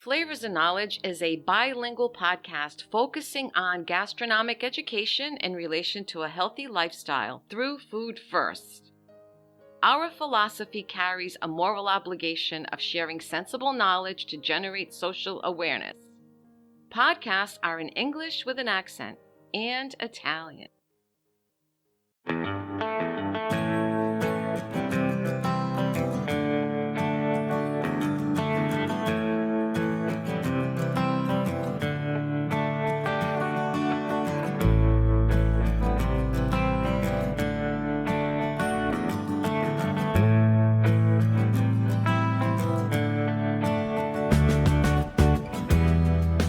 Flavors and Knowledge is a bilingual podcast focusing on gastronomic education in relation to a healthy lifestyle through food first. Our philosophy carries a moral obligation of sharing sensible knowledge to generate social awareness. Podcasts are in English with an accent and Italian.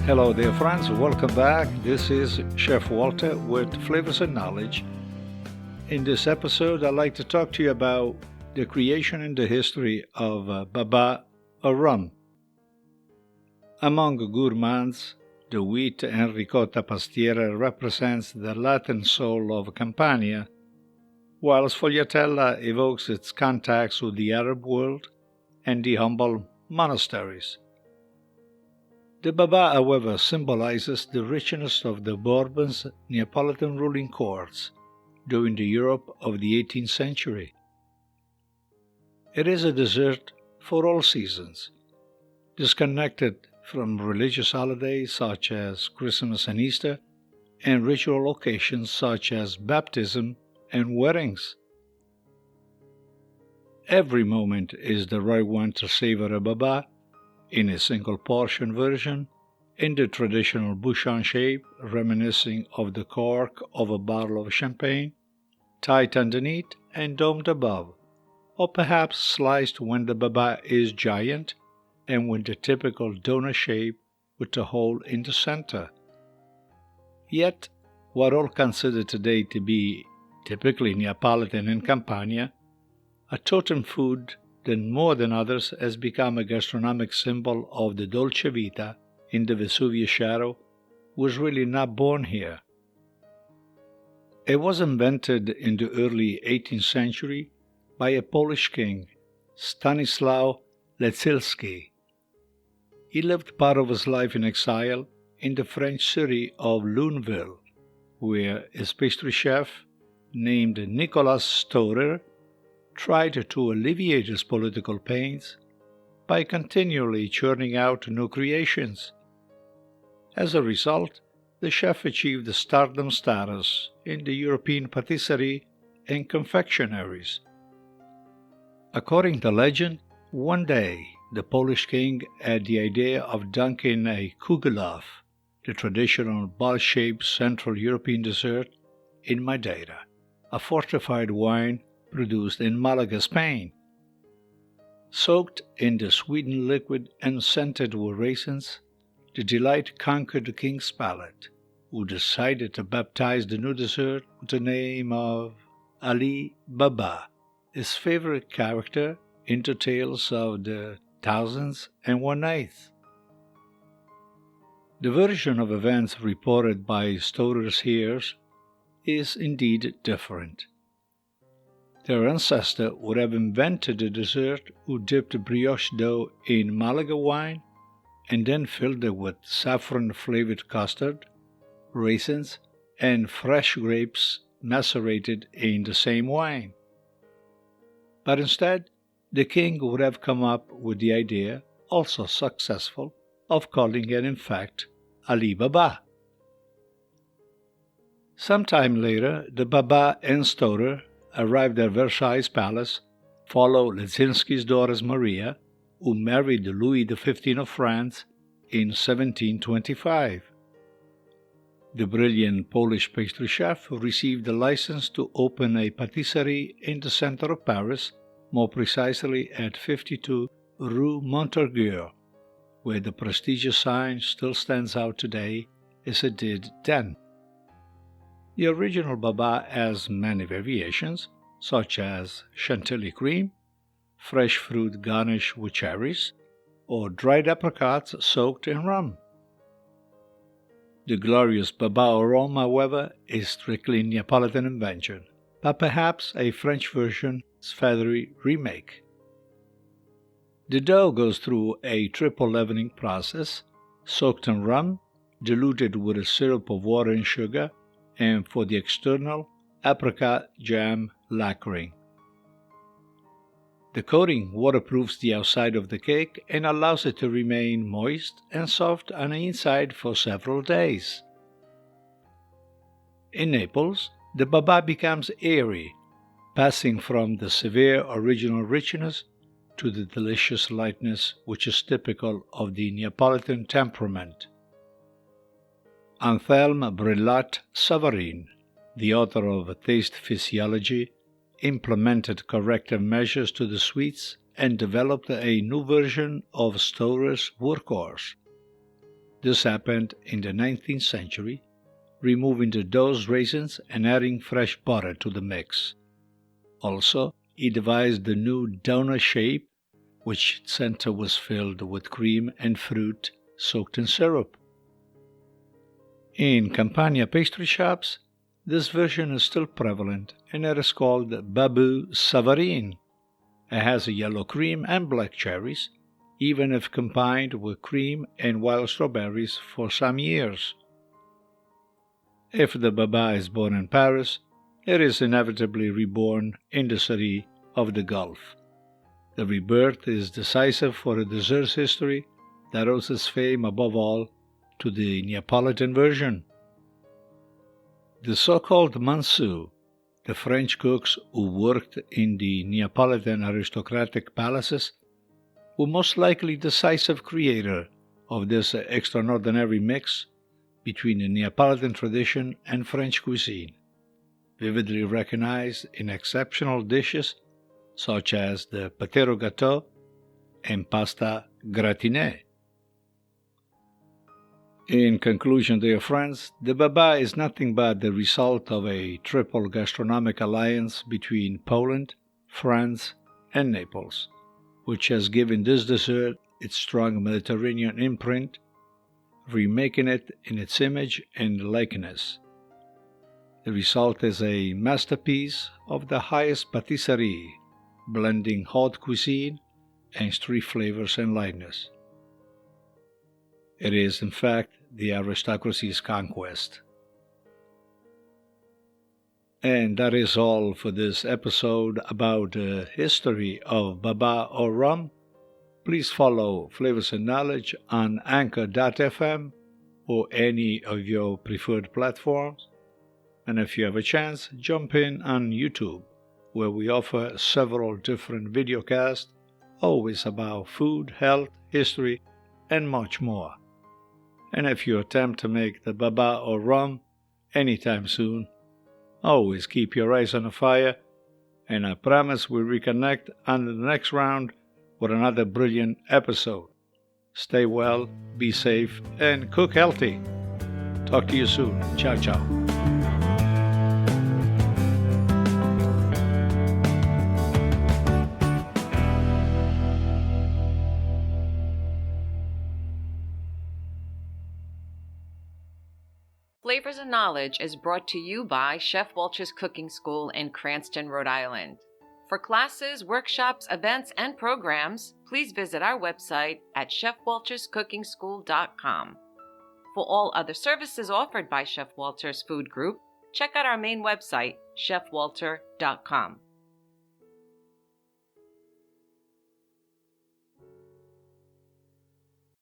Hello dear friends, welcome back. This is Chef Walter with Flavors and Knowledge. In this episode, I'd like to talk to you about the creation and the history of Baba Au Rum. Among gourmands, the wheat and ricotta pastiera represents the Latin soul of Campania, while sfogliatella evokes its contacts with the Arab world and the humble monasteries. The Baba, however, symbolizes the richness of the Bourbons' Neapolitan ruling courts during the Europe of the 18th century. It is a dessert for all seasons, disconnected from religious holidays such as Christmas and Easter, and ritual occasions such as baptism and weddings. Every moment is the right one to savor a Baba, in a single portion version, in the traditional bouchon shape reminiscing of the cork of a bottle of champagne, tight underneath and domed above, or perhaps sliced when the Baba is giant and with the typical donut shape with the hole in the center. Yet, what all consider today to be typically Neapolitan and Campania, a totem food that more than others has become a gastronomic symbol of the dolce vita in the Vesuvius shadow, was really not born here. It was invented in the early 18th century by a Polish king, Stanislaw Lecilski. He lived part of his life in exile in the French city of Luneville, where his pastry chef, named Nicolas Storer, tried to alleviate his political pains by continually churning out new creations. As a result, the chef achieved stardom status in the European patisserie and confectionaries. According to legend, one day the Polish king had the idea of dunking a kugelhof, the traditional ball-shaped Central European dessert, in Madeira, a fortified wine produced in Malaga, Spain. Soaked in the sweetened liquid and scented with raisins, the delight conquered the king's palate, who decided to baptize the new dessert with the name of Ali Baba, his favorite character in the tales of the Thousands and One Nights. The version of events reported by Storer's heirs is indeed different. Their ancestor would have invented the dessert who dipped brioche dough in Malaga wine and then filled it with saffron-flavored custard, raisins, and fresh grapes macerated in the same wine. But instead, the king would have come up with the idea, also successful, of calling it in fact Ali Baba. Sometime later, the Baba and Storer arrived at Versailles Palace, follow Lecilski's daughter Maria, who married Louis XV of France in 1725. The brilliant Polish pastry chef received the license to open a patisserie in the center of Paris, more precisely at 52 Rue Montorgueil, where the prestigious sign still stands out today as it did then. The original Baba has many variations, such as chantilly cream, fresh fruit garnished with cherries, or dried apricots soaked in rum. The glorious Baba Au Rum, however, is strictly Neapolitan invention, but perhaps a French version's feathery remake. The dough goes through a triple leavening process, soaked in rum, diluted with a syrup of water and sugar, and for the external, apricot jam lacquering. The coating waterproofs the outside of the cake and allows it to remain moist and soft on the inside for several days. In Naples, the babà becomes airy, passing from the severe original richness to the delicious lightness which is typical of the Neapolitan temperament. Anselm Brillat Savarin, the author of Taste Physiology, implemented corrective measures to the sweets and developed a new version of Stourer's workhorse. This happened in the 19th century, removing the dough's raisins and adding fresh butter to the mix. Also, he devised the new donut shape, which center was filled with cream and fruit soaked in syrup. In Campania pastry shops, this version is still prevalent, and it is called Babou Savarin. It has a yellow cream and black cherries, even if combined with cream and wild strawberries for some years. If the babà is born in Paris, it is inevitably reborn in the city of the Gulf. The rebirth is decisive for a dessert's history that owes its fame above all to the Neapolitan version. The so-called mansou, the French cooks who worked in the Neapolitan aristocratic palaces, were most likely decisive creator of this extraordinary mix between the Neapolitan tradition and French cuisine, vividly recognized in exceptional dishes such as the pâté gâteau and pasta gratinée. In conclusion, dear friends, the babà is nothing but the result of a triple gastronomic alliance between Poland, France, and Naples, which has given this dessert its strong Mediterranean imprint, remaking it in its image and likeness. The result is a masterpiece of the highest patisserie, blending haute cuisine and street flavors and lightness. It is, in fact, the aristocracy's conquest. And that is all for this episode about the history of Baba Au Rum. Please follow Flavors and Knowledge on Anchor.fm or any of your preferred platforms. And if you have a chance, jump in on YouTube, where we offer several different videocasts, always about food, health, history, and much more. And if you attempt to make the Baba Au Rum anytime soon, always keep your eyes on the fire, and I promise we'll reconnect on the next round with another brilliant episode. Stay well, be safe, and cook healthy. Talk to you soon. Ciao, ciao. Flavors and Knowledge is brought to you by Chef Walter's Cooking School in Cranston, Rhode Island. For classes, workshops, events, and programs, please visit our website at chefwalterscookingschool.com. For all other services offered by Chef Walter's Food Group, check out our main website, chefwalter.com.